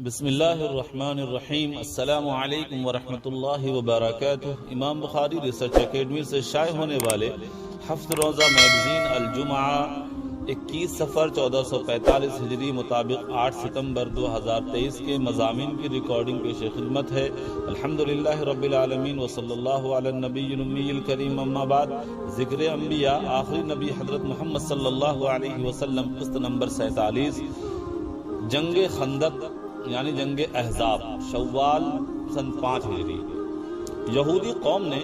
بسم اللہ الرحمن الرحیم۔ السلام علیکم ورحمۃ اللہ وبرکاتہ۔ امام بخاری ریسرچ اکیڈمی سے شائع ہونے والے ہفت روزہ میگزین الجمعہ 21 صفر 1445 ہجری مطابق 8 ستمبر 2023 کے مضامین کی ریکارڈنگ پیش خدمت ہے۔ الحمدللہ رب العالمین وصلی اللہ علی النبی الامی الکریم۔ اما بعد، ذکر انبیاء، آخری نبی حضرت محمد صلی اللہ علیہ وسلم، قسط نمبر 47، جنگ خندق یعنی جنگ احزاب، شوال سن 5 ہجری۔ یہودی قوم نے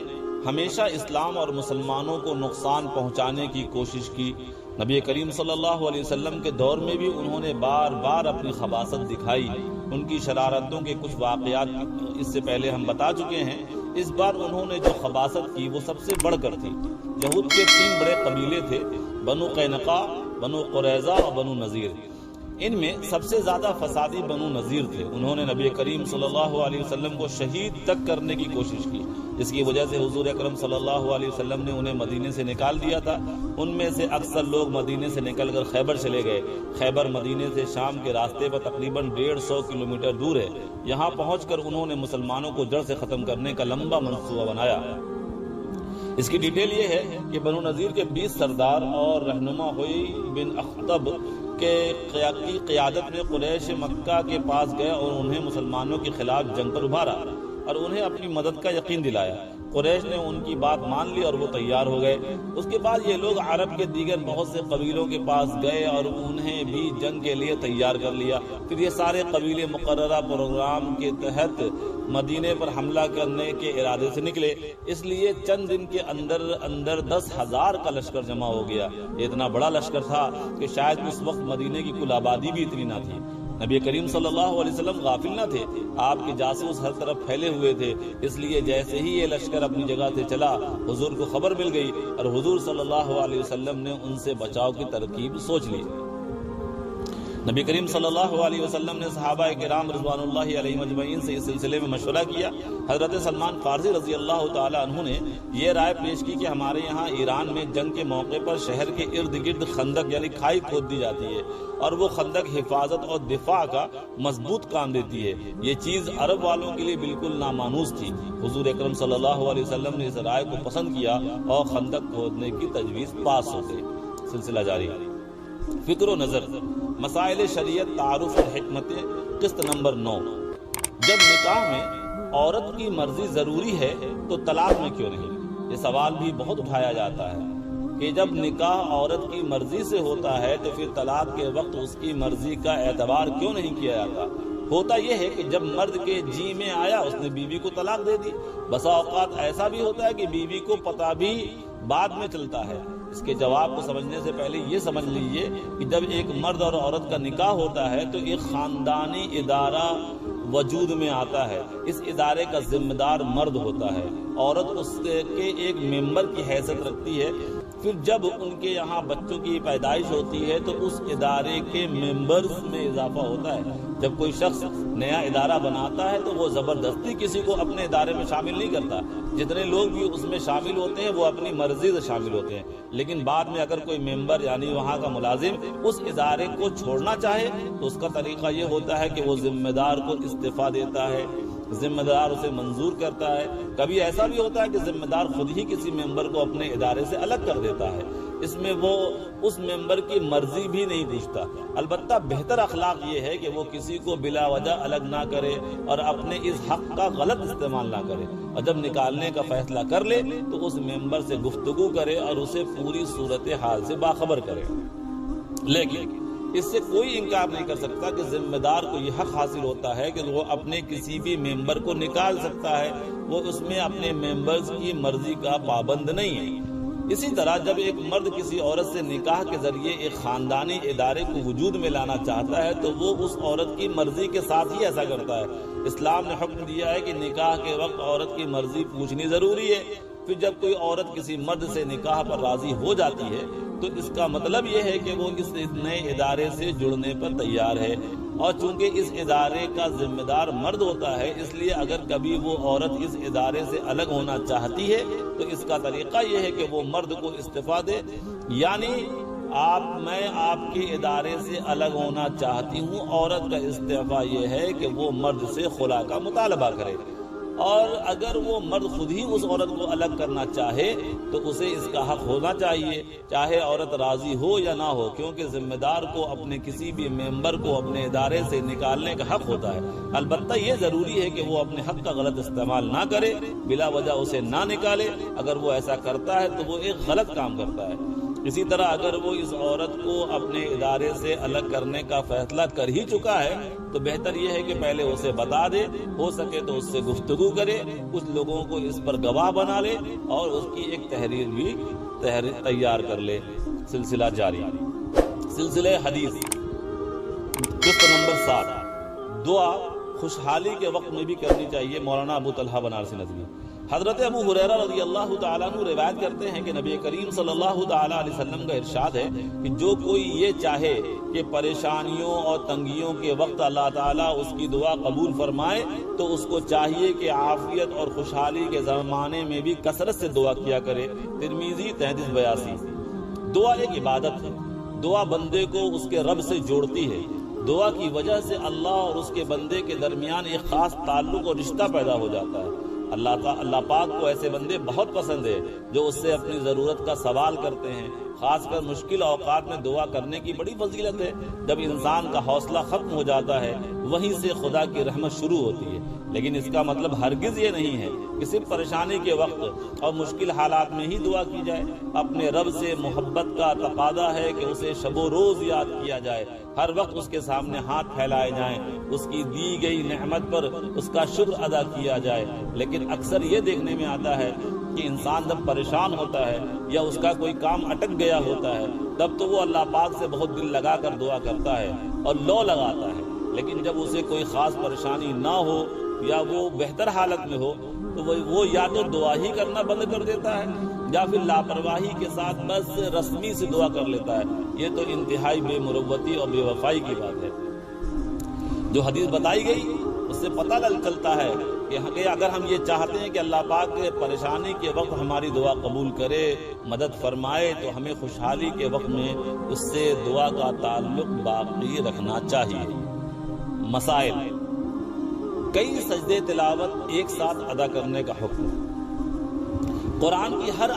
ہمیشہ اسلام اور مسلمانوں کو نقصان پہنچانے کی کوشش کی۔ نبی کریم صلی اللہ علیہ وسلم کے دور میں بھی انہوں نے بار بار اپنی خباثت دکھائی۔ ان کی شرارتوں کے کچھ واقعات اس سے پہلے ہم بتا چکے ہیں۔ اس بار انہوں نے جو خباثت کی وہ سب سے بڑھ کر تھی۔ یہود کے 3 بڑے قبیلے تھے، بنو قینقاع، بنو قریظہ اور بنو نذیر۔ ان میں سب سے زیادہ فسادی بنو نذیر تھے۔ انہوں نے نبی کریم صلی اللہ علیہ وسلم کو شہید تک کرنے کی کوشش کی، جس کی وجہ سے حضور اکرم صلی اللہ علیہ وسلم نے انہیں مدینے سے نکال دیا تھا۔ ان میں سے اکثر لوگ مدینے سے نکل کر خیبر چلے گئے۔ خیبر مدینے سے شام کے راستے پر تقریباً 150 کلومیٹر دور ہے۔ یہاں پہنچ کر انہوں نے مسلمانوں کو جڑ سے ختم کرنے کا لمبا منصوبہ بنایا۔ اس کی ڈیٹیل یہ ہے کہ بنو نذیر کے 20 سردار اور رہنما ہوئی بن اخطب کے قیادت میں قریش مکہ کے پاس گئے اور انہیں مسلمانوں کے خلاف جنگ پر ابھارا اور انہیں اپنی مدد کا یقین دلایا۔ قریش نے ان کی بات مان لی اور وہ تیار ہو گئے۔ اس کے بعد یہ لوگ عرب کے دیگر بہت سے قبیلوں کے پاس گئے اور انہیں بھی جنگ کے لیے تیار کر لیا۔ پھر یہ سارے قبیلے مقررہ پروگرام کے تحت مدینے پر حملہ کرنے کے ارادے سے نکلے۔ اس لیے چند دن کے اندر 10,000 کا لشکر جمع ہو گیا۔ یہ اتنا بڑا لشکر تھا کہ شاید اس وقت مدینے کی کل آبادی بھی اتنی نہ تھی۔ نبی کریم صلی اللہ علیہ وسلم غافل نہ تھے، آپ کے جاسوس ہر طرف پھیلے ہوئے تھے۔ اس لیے جیسے ہی یہ لشکر اپنی جگہ سے چلا، حضور کو خبر مل گئی اور حضور صلی اللہ علیہ وسلم نے ان سے بچاؤ کی ترکیب سوچ لی۔ نبی کریم صلی اللہ علیہ وسلم نے صحابہ کرام رضوان اللہ علیہم اجمعین سے اس سلسلے میں مشورہ کیا۔ حضرت سلمان فارسی رضی اللہ تعالی عنہ نے یہ رائے پیش کی کہ ہمارے یہاں ایران میں جنگ کے موقع پر شہر کے ارد گرد خندق یعنی کھائی کھود دی جاتی ہے، اور وہ خندق حفاظت اور دفاع کا مضبوط کام دیتی ہے۔ یہ چیز عرب والوں کے لیے بالکل نامانوس تھی۔ حضور اکرم صلی اللہ علیہ وسلم نے اس رائے کو پسند کیا اور خندق کھودنے کی تجویز پاس ہو گئی۔ سلسلہ جاری۔ فکر و نظر، مسائل شریعت، تعارف الحکمت، قسط نمبر 9۔ جب نکاح میں عورت کی مرضی ضروری ہے تو طلاق میں کیوں نہیں؟ یہ سوال بھی بہت اٹھایا جاتا ہے کہ جب نکاح عورت کی مرضی سے ہوتا ہے تو پھر طلاق کے وقت اس کی مرضی کا اعتبار کیوں نہیں کیا جاتا؟ ہوتا یہ ہے کہ جب مرد کے جی میں آیا اس نے بیوی کو طلاق دے دی۔ بسا اوقات ایسا بھی ہوتا ہے کہ بیوی کو پتہ بھی بعد میں چلتا ہے۔ اس کے جواب کو سمجھنے سے پہلے یہ سمجھ لیجئے کہ جب ایک مرد اور عورت کا نکاح ہوتا ہے تو ایک خاندانی ادارہ وجود میں آتا ہے۔ اس ادارے کا ذمہ دار مرد ہوتا ہے، عورت اس کے ایک ممبر کی حیثیت رکھتی ہے۔ پھر جب ان کے یہاں بچوں کی پیدائش ہوتی ہے تو اس ادارے کے ممبرز میں اضافہ ہوتا ہے۔ جب کوئی شخص نیا ادارہ بناتا ہے تو وہ زبردستی کسی کو اپنے ادارے میں شامل نہیں کرتا۔ جتنے لوگ بھی اس میں شامل ہوتے ہیں وہ اپنی مرضی سے شامل ہوتے ہیں، لیکن بعد میں اگر کوئی ممبر یعنی وہاں کا ملازم اس ادارے کو چھوڑنا چاہے تو اس کا طریقہ یہ ہوتا ہے کہ وہ ذمہ دار کو استعفیٰ دیتا ہے، ذمہ دار اسے منظور کرتا ہے۔ کبھی ایسا بھی ہوتا ہے کہ ذمہ دار خود ہی کسی ممبر کو اپنے ادارے سے الگ کر دیتا ہے۔ اس میں وہ اس ممبر کی مرضی بھی نہیں پوچھتا۔ البتہ بہتر اخلاق یہ ہے کہ وہ کسی کو بلا وجہ الگ نہ کرے اور اپنے اس حق کا غلط استعمال نہ کرے، اور جب نکالنے کا فیصلہ کر لے تو اس ممبر سے گفتگو کرے اور اسے پوری صورتحال سے باخبر کرے۔ لیکن اس سے کوئی انکار نہیں کر سکتا کہ ذمہ دار کو یہ حق حاصل ہوتا ہے کہ وہ اپنے کسی بھی ممبر کو نکال سکتا ہے، وہ اس میں اپنے ممبرز کی مرضی کا پابند نہیں ہے۔ اسی طرح جب ایک مرد کسی عورت سے نکاح کے ذریعے ایک خاندانی ادارے کو وجود میں لانا چاہتا ہے تو وہ اس عورت کی مرضی کے ساتھ ہی ایسا کرتا ہے۔ اسلام نے حکم دیا ہے کہ نکاح کے وقت عورت کی مرضی پوچھنی ضروری ہے۔ پھر جب کوئی عورت کسی مرد سے نکاح پر راضی ہو جاتی ہے تو اس کا مطلب یہ ہے کہ وہ اس نئے ادارے سے جڑنے پر تیار ہے، اور چونکہ اس ادارے کا ذمہ دار مرد ہوتا ہے اس لیے اگر کبھی وہ عورت اس ادارے سے الگ ہونا چاہتی ہے تو اس کا طریقہ یہ ہے کہ وہ مرد کو استعفیٰ دے، یعنی میں آپ کے ادارے سے الگ ہونا چاہتی ہوں، عورت کا استعفا یہ ہے کہ وہ مرد سے خلا کا مطالبہ کرے، اور اگر وہ مرد خود ہی اس عورت کو الگ کرنا چاہے تو اسے اس کا حق ہونا چاہیے، چاہے عورت راضی ہو یا نہ ہو، کیونکہ ذمہ دار کو اپنے کسی بھی ممبر کو اپنے ادارے سے نکالنے کا حق ہوتا ہے۔ البتہ یہ ضروری ہے کہ وہ اپنے حق کا غلط استعمال نہ کرے، بلا وجہ اسے نہ نکالے۔ اگر وہ ایسا کرتا ہے تو وہ ایک غلط کام کرتا ہے۔ اسی طرح اگر وہ اس عورت کو اپنے ادارے سے الگ کرنے کا فیصلہ کر ہی چکا ہے تو بہتر یہ ہے کہ پہلے اسے بتا دے، ہو سکے تو اس سے گفتگو کرے، کچھ لوگوں کو اس پر گواہ بنا لے اور اس کی ایک تحریر بھی تیار کر لے۔ سلسلہ جاری۔ سلسلہ حدیث قسط نمبر 7، دعا خوشحالی کے وقت میں بھی کرنی چاہیے۔ مولانا ابو طلحہ بنارسی نظمی۔ حضرت ابو ہریرہ رضی اللہ تعالیٰ عنہ روایت کرتے ہیں کہ نبی کریم صلی اللہ تعالیٰ علیہ وسلم کا ارشاد ہے کہ جو کوئی یہ چاہے کہ پریشانیوں اور تنگیوں کے وقت اللہ تعالیٰ اس کی دعا قبول فرمائے تو اس کو چاہیے کہ عافیت اور خوشحالی کے زمانے میں بھی کثرت سے دعا کیا کرے۔ ترمذی 3382۔ دعا ایک عبادت ہے، دعا بندے کو اس کے رب سے جوڑتی ہے۔ دعا کی وجہ سے اللہ اور اس کے بندے کے درمیان ایک خاص تعلق اور رشتہ پیدا ہو جاتا ہے۔ اللہ پاک کو ایسے بندے بہت پسند ہے جو اس سے اپنی ضرورت کا سوال کرتے ہیں۔ خاص کر مشکل اوقات میں دعا کرنے کی بڑی فضیلت ہے۔ جب انسان کا حوصلہ ختم ہو جاتا ہے وہیں سے خدا کی رحمت شروع ہوتی ہے، لیکن اس کا مطلب ہرگز یہ نہیں ہے کہ صرف پریشانی کے وقت اور مشکل حالات میں ہی دعا کی جائے۔ اپنے رب سے محبت کا تقاضا ہے کہ اسے شب و روز یاد کیا جائے، ہر وقت اس کے سامنے ہاتھ پھیلائے جائیں، اس کی دی گئی نعمت پر اس کا شکر ادا کیا جائے۔ لیکن اکثر یہ دیکھنے میں آتا ہے کہ انسان جب پریشان ہوتا ہے یا اس کا کوئی کام اٹک گیا ہوتا ہے تب تو وہ اللہ پاک سے بہت دل لگا کر دعا کرتا ہے اور لو لگاتا ہے، لیکن جب اسے کوئی خاص پریشانی نہ ہو یا وہ بہتر حالت میں ہو تو وہ یا تو دعا ہی کرنا بند کر دیتا ہے یا پھر لاپرواہی کے ساتھ بس رسمی سے دعا کر لیتا ہے۔ یہ تو انتہائی بے مروتی اور بے وفائی کی بات ہے۔ جو حدیث بتائی گئی اس سے پتہ چلتا ہے کہ اگر ہم یہ چاہتے ہیں کہ اللہ پاک پریشانی کے وقت ہماری دعا قبول کرے، مدد فرمائے، تو ہمیں خوشحالی کے وقت میں اس سے دعا کا تعلق باقی رکھنا چاہیے۔ مسائل: کئی سجدے تلاوت ایک ساتھ ادا کرنے کا حکم۔ قرآن کی ہر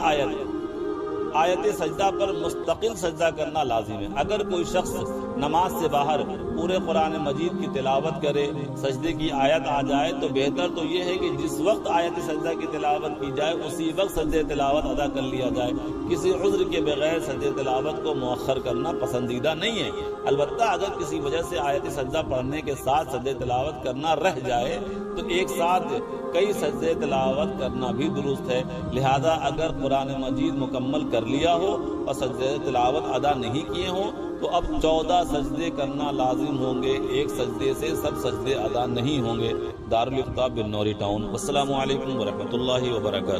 آیت سجدہ پر مستقل سجدہ کرنا لازم ہے۔ اگر کوئی شخص نماز سے باہر پورے قرآن مجید کی تلاوت کرے، سجدے کی آیت آ جائے تو بہتر تو یہ ہے کہ جس وقت آیت سجدہ کی تلاوت کی جائے اسی وقت سجدے تلاوت ادا کر لیا جائے۔ کسی عذر کے بغیر سجدے تلاوت کو مؤخر کرنا پسندیدہ نہیں ہے۔ البتہ اگر کسی وجہ سے آیت سجدہ پڑھنے کے ساتھ سجدے تلاوت کرنا رہ جائے تو ایک ساتھ کئی سجدے تلاوت کرنا بھی درست ہے۔ لہذا اگر قرآن مجید مکمل کر لیا ہو اور سجدے تلاوت ادا نہیں کیے ہوں تو اب 14 سجدے کرنا لازم ہوں گے، ایک سجدے سے سب سجدے ادا نہیں ہوں گے۔ دارالفتاح بنوری ٹاؤن۔ السلام علیکم ورحمۃ اللہ وبرکاتہ۔